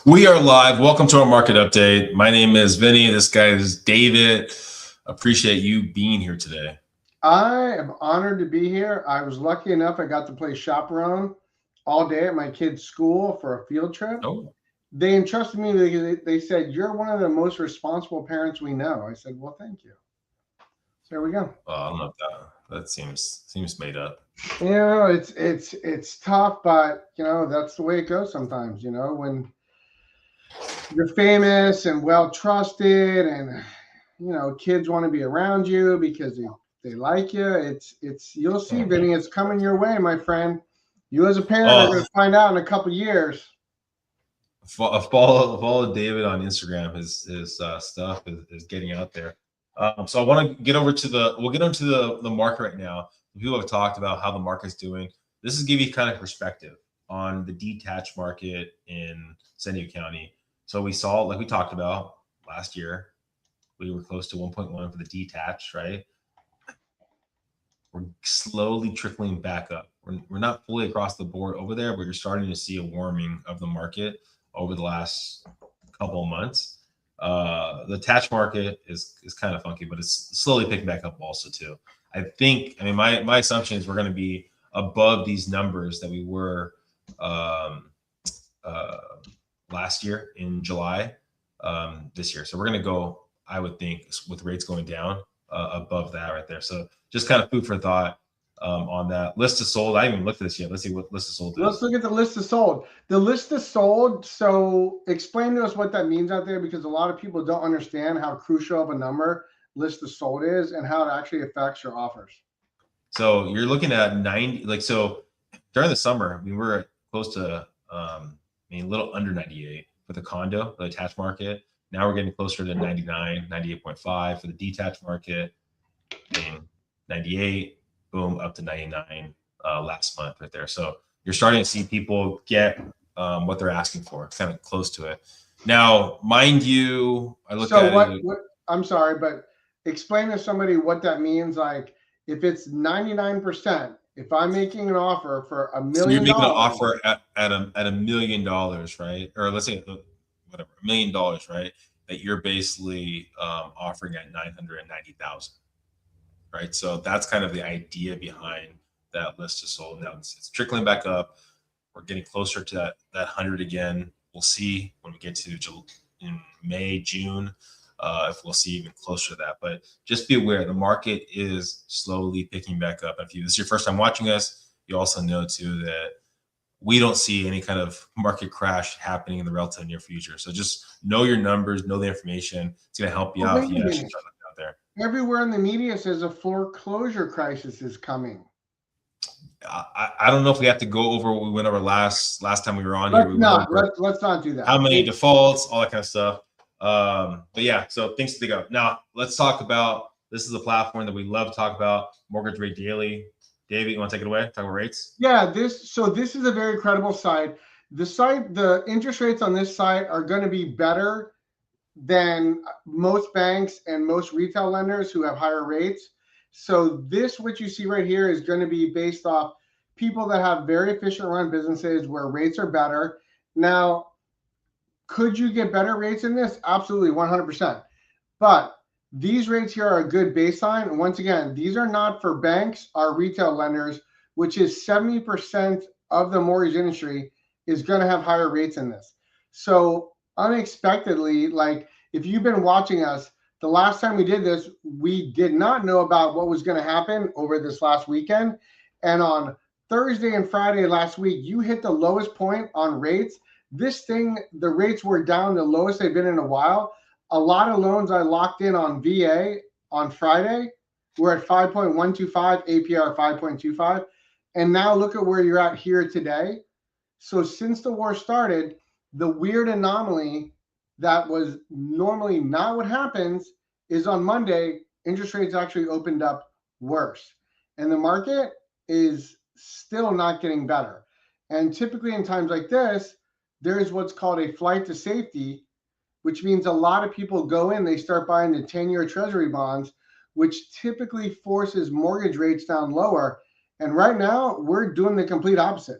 We are live. Welcome to our market update. My name is Vinnie. This guy is David. Appreciate you being here today. I am honored to be here. I was lucky enough I got to play chaperone all day at my kid's school for a field trip. Oh, They entrusted me. They said, "You're one of the most responsible parents we know." I said, "Well, thank you." So there we go. I don't know if that seems made up. You know, it's tough, but that's the way it goes sometimes. When you're famous and well trusted, and kids want to be around you because they like you. It's you'll see, Vinny. It's coming your way, my friend. You as a parent are going to find out in a couple years. Follow David on Instagram. His stuff is getting out there. So I want to get over to we'll get into the market right now. People have talked about how the market's doing. This is give you kind of perspective on the detached market in San Diego County. So we saw, like we talked about last year, we were close to 1.1 for the detached, right? We're slowly trickling back up. We're not fully across the board over there, but you're starting to see a warming of the market over the last couple of months. The attached market is kind of funky, but it's slowly picking back up also too. My assumption is we're going to be above these numbers that we were last year in July this year. So we're going to go, I would think, with rates going down above that right there. So just kind of food for thought on that. List of sold. I haven't even looked at this yet. Let's see what list of sold is. Let's look at the list of sold. The list of sold. So explain to us what that means out there, because a lot of people don't understand how crucial of a number list of sold is and how it actually affects your offers. So you're looking at 90, so during the summer, we were close to, a little under 98 for the condo, the attached market. Now we're getting closer to 99, 98.5 for the detached market, 98, boom, up to 99 last month right there. So you're starting to see people get what they're asking for, kind of close to it. Now, mind you, I look at what I'm sorry, but explain to somebody what that means. Like if it's 99%, if I'm making an offer for $1 million, so you're making an offer at $1 million, right? Or let's say whatever, $1 million, right? That you're basically offering at 990,000, right? So that's kind of the idea behind that list of sold. Now it's trickling back up. We're getting closer to that 100 again. We'll see when we get to in May, June, if we'll see even closer to that. But just be aware, the market is slowly picking back up. If this is your first time watching us, you also know too that we don't see any kind of market crash happening in the relative near future. So just know your numbers, know the information. It's going to help you out if you actually start looking out there. Everywhere in the media says a foreclosure crisis is coming. I don't know if we have to go over what we went over last time we were on here. Let's not do that. How many defaults, all that kind of stuff. But yeah, so things to go. Now let's talk about, this is a platform that we love to talk about, Mortgage Rate Daily. David, you want to take it away? Talk about rates? Yeah, this is a very credible site. The interest rates on this site are going to be better than most banks and most retail lenders who have higher rates. So what you see right here is going to be based off people that have very efficient run businesses where rates are better. Now, could you get better rates in this? Absolutely, 100%. But these rates here are a good baseline. And once again, these are not for banks or retail lenders, which is 70% of the mortgage industry is going to have higher rates in this. So unexpectedly, like if you've been watching us, the last time we did this, we did not know about what was going to happen over this last weekend. And on Thursday and Friday last week, you hit the lowest point on rates. The rates were down the lowest they've been in a while. A lot of loans I locked in on VA on Friday were at 5.125, APR 5.25. And now look at where you're at here today. So since the war started, the weird anomaly that was normally not what happens is on Monday, interest rates actually opened up worse. And the market is still not getting better. And typically in times like this, there's what's called a flight to safety, which means a lot of people go in, they start buying the 10-year treasury bonds, which typically forces mortgage rates down lower. And right now we're doing the complete opposite.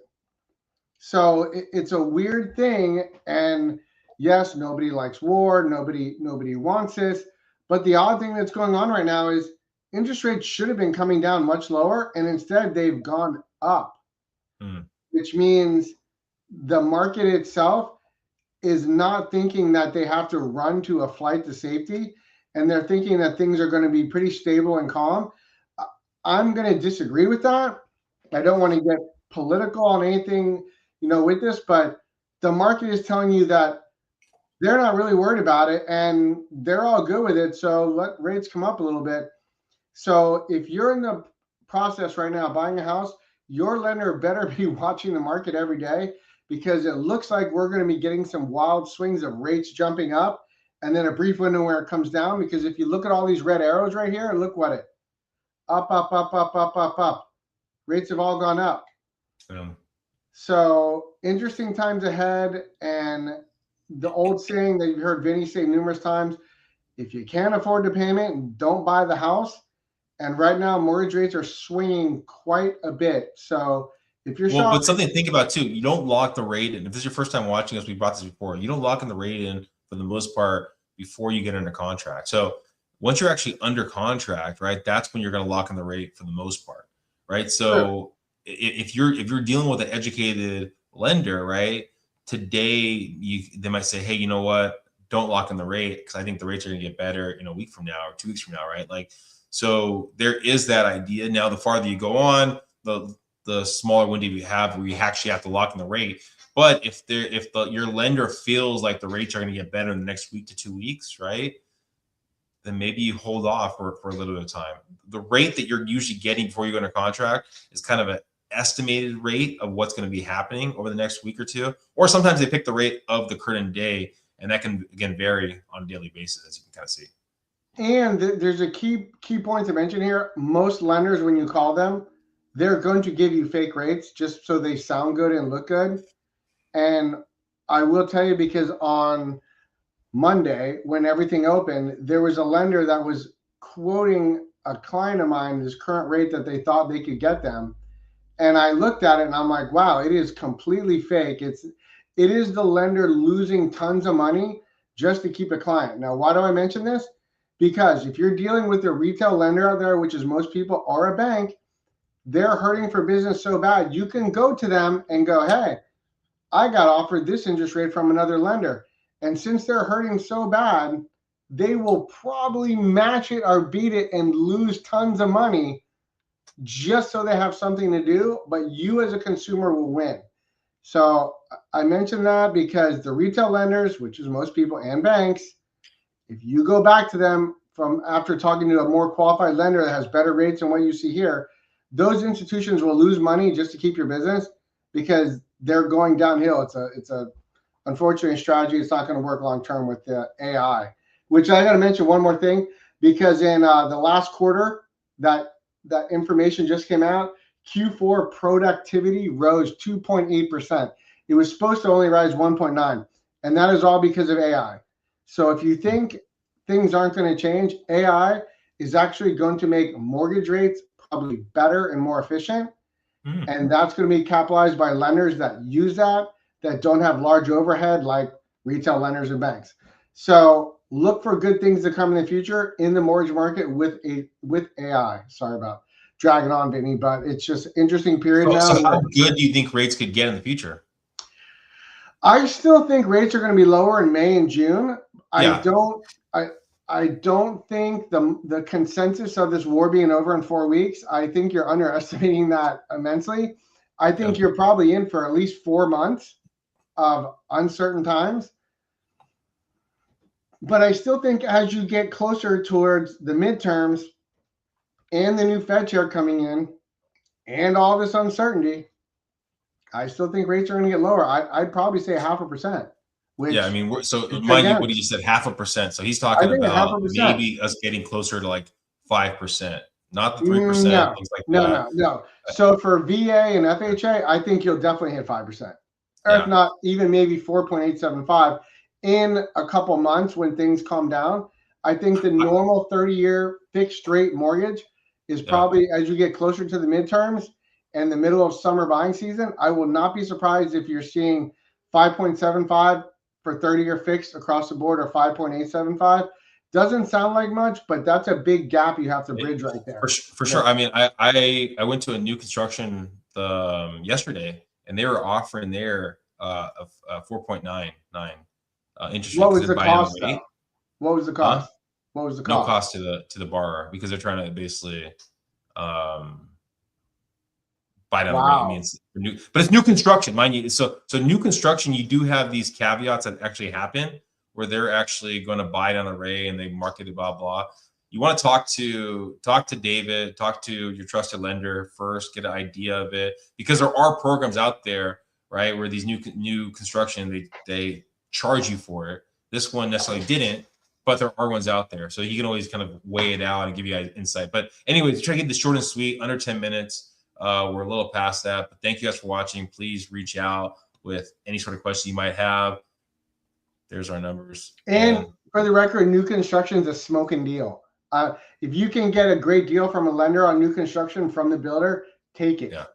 So it's a weird thing. And Yes, nobody likes war. Nobody wants this. But the odd thing that's going on right now is interest rates should have been coming down much lower, and instead they've gone up, which means the market itself is not thinking that they have to run to a flight to safety, and they're thinking that things are going to be pretty stable and calm. I'm going to disagree with that. I don't want to get political on anything, with this, but the market is telling you that they're not really worried about it and they're all good with it. So let rates come up a little bit. So if you're in the process right now buying a house, your lender better be watching the market every day, because it looks like we're going to be getting some wild swings of rates jumping up and then a brief window where it comes down. Because if you look at all these red arrows right here, look what it up, up, up, up, up, up, up. Rates have all gone up. So interesting times ahead. And the old saying that you've heard Vinnie say numerous times, if you can't afford the payment, don't buy the house. And right now, mortgage rates are swinging quite a bit. So if you're but something to think about too, you don't lock the rate in. If this is your first time watching us, we brought this before. You don't lock in the rate in for the most part before you get under contract. So once you're actually under contract, right, that's when you're going to lock in the rate for the most part, right? So if you're dealing with an educated lender, right, today they might say, hey, you know what? Don't lock in the rate because I think the rates are going to get better in a week from now or 2 weeks from now, right? Like, so there is that idea. Now, the farther you go on, the smaller window you have where you actually have to lock in the rate. But if your lender feels like the rates are going to get better in the next week to 2 weeks, right, then maybe you hold off for a little bit of time. The rate that you're usually getting before you go into contract is kind of an estimated rate of what's going to be happening over the next week or two. Or sometimes they pick the rate of the current day, and that can, again, vary on a daily basis, as you can kind of see. And there's a key point to mention here. Most lenders, when you call them, they're going to give you fake rates just so they sound good and look good. And I will tell you, because on Monday, when everything opened, there was a lender that was quoting a client of mine this current rate that they thought they could get them. And I looked at it and I'm like, wow, it is completely fake. It is the lender losing tons of money just to keep a client. Now, why do I mention this? Because if you're dealing with a retail lender out there, which is most people, or a bank, they're hurting for business so bad, you can go to them and go, hey, I got offered this interest rate from another lender. And since they're hurting so bad, they will probably match it or beat it and lose tons of money just so they have something to do. But you as a consumer will win. So I mentioned that because the retail lenders, which is most people, and banks, if you go back to them from after talking to a more qualified lender that has better rates than what you see here, those institutions will lose money just to keep your business because they're going downhill. It's a unfortunate strategy. It's not going to work long term with the AI. Which I got to mention one more thing, because in the last quarter, that information just came out. Q4 productivity rose 2.8%. It was supposed to only rise 1.9, and that is all because of AI. So if you think things aren't going to change, AI is actually going to make mortgage rates probably better and more efficient. And that's going to be capitalized by lenders that use that don't have large overhead like retail lenders and banks. So look for good things to come in the future in the mortgage market with AI. Sorry about dragging on, Vinnie, but it's just interesting period now. So how good do you think rates could get in the future? I still think rates are going to be lower in May and June. Yeah. I don't think the consensus of this war being over in 4 weeks, I think you're underestimating that immensely. I think you're probably in for at least 4 months of uncertain times. But I still think as you get closer towards the midterms and the new Fed chair coming in and all this uncertainty, I still think rates are going to get lower. I'd probably say 0.5%. Yeah, I mean, so mind you, what he just said, 0.5%. So he's talking about maybe us getting closer to like 5%, not the 3%. No, things like that. No. So for VA and FHA, I think you'll definitely hit 5%, or if not, even maybe 4.875 in a couple months when things calm down. I think the normal 30-year fixed rate mortgage is probably as you get closer to the midterms and the middle of summer buying season. I will not be surprised if you're seeing 5.75 for 30-year fixed across the board are 5.875. Doesn't sound like much, but that's a big gap you have to bridge right there. For sure. I mean, I went to a new construction yesterday, and they were offering there a 4.99 interest rate. What was the cost though? What was the cost? What was the cost? No cost to the borrower, because they're trying to basically buy down the rate. I mean, but it's new construction, mind you. So new construction, you do have these caveats that actually happen where they're actually going to buy down the rate and they market it, blah blah. You want to talk to David, talk to your trusted lender first, get an idea of it, because there are programs out there, right, where these new construction they charge you for it. This one necessarily didn't, but there are ones out there, so you can always kind of weigh it out and give you guys insight. But anyways, try to get this short and sweet, under 10 minutes. We're a little past that, but thank you guys for watching. Please reach out with any sort of question you might have. There's our numbers. And for the record, new construction is a smoking deal. If you can get a great deal from a lender on new construction from the builder, take it. Yeah.